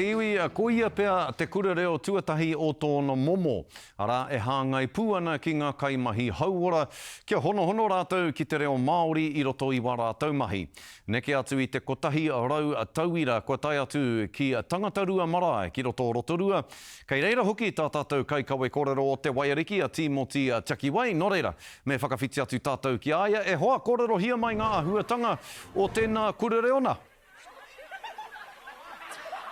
Iwi a koia pea te kura reo tuatahi o tōna momo. Ara e hāngai pūana ki ngā kaimahi hauora. Kia hono rātou ki te reo Māori i roto i wā rātou mahi. Neke atu i te kotahi rau tauira kua tai atu ki tangata rua marae ki roto o Rotorua. Kei reira hoki tā tātou kaikawe kōrero o te Waiariki a Timoti Takiwai. Nō reira, me whakawhiti atu tātou ki aia. E hoa kōrero hia mai ngā ahuatanga o tēnā kura reona.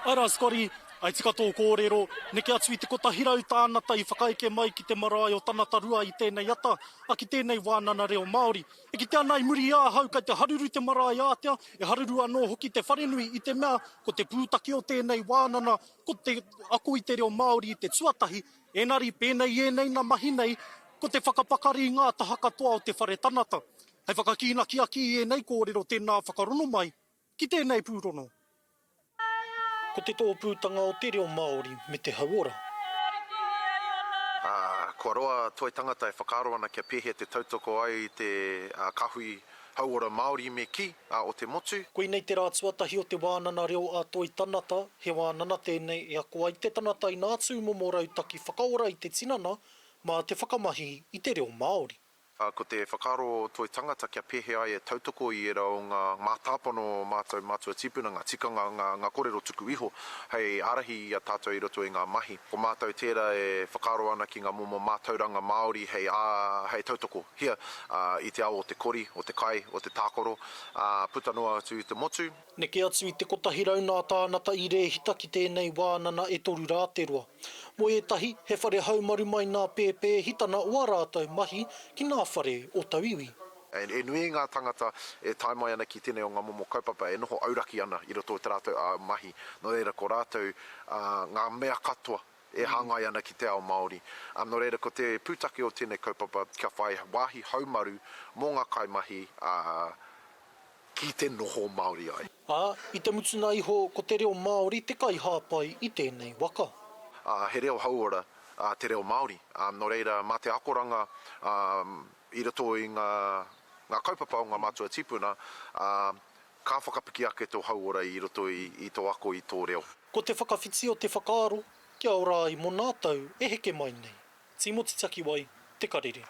Ara, Scotty, ai tika tō kōrero, neke atu i te kotahirau tānata i whakaeke mai ki te marae o tanata rua i tēnei ata, a ki tēnei wānana reo Māori. E ki te anai muri āhau kai te haruru te marae ātea, e haruru anō hoki te wharenui i te mea, ko te pūtaki o tēnei wānana, ko te ako i te reo Māori i te tuatahi, enari pēnei e nei na mahi nei, ko te whakapakari ngā taha katoa o te whare tanata. Hei whakakina ki aki e nei kōrero tēnā whakarono mai, ki tēnei pūrono. Ko te tō pūtanga o te reo Māori me te hauora. Kua roa toi tangata e whakaaro ana kia pēhea te tautoko ai i te kahui hauora Māori me ki o te motu. Koe nei te rā tuatahi o te wānana reo a toi tanata, he wānana tēnei e akoa i te tanata i nā tūmomo rautaki whakaora i te tinana, mā te whakamahi i te reo Māori. Ko te whakaaro toi tangata kia pēhea ai e tautoko i era o ngā mātāpono mātua tipuna, ngā tikanga, ngā kōrero tuku iho, hei arahi i a tātou i roto i ngā mahi. Ko mātou tērā e whakaaro ana ki ngā momo mātauranga Māori hei tautoko hia i te ao o te kori, o te kai, o te tākoro, putanoa atu i te motu. Neke atu i te kotahirau nā tānata i rehita ki tēnei wānana e toru rāterua. Mo etahi, he whare haumaru mai nā pēpē hitana o a rātou mahi ki nā whare o tauiwi. E nui ngā tangata e tai mai ana ki tēnei o ngā momo kaupapa e noho auraki ana i roto o te rātou mahi. No reira ko rātou ngā mea katoa e hāngai ana ki te ao Māori. No reira ko te pūtaki o tēnei kaupapa kia whai wāhi haumaru mō ngā kaimahi ki te noho Māori ai. I te mutuna iho ko te reo Māori te kai hāpai i tēnei waka. He reo hauora te reo Māori. No reira, mā te akoranga i roto i ngā kaupapa o ngā mātua tipuna, ka whakapiki ake tō hauora i roto i tō ako i tō reo. Ko te whakawhiti o te whakaaro, kia ora i mō nātau e heke mai nei. Timoti Takiwai, te karere.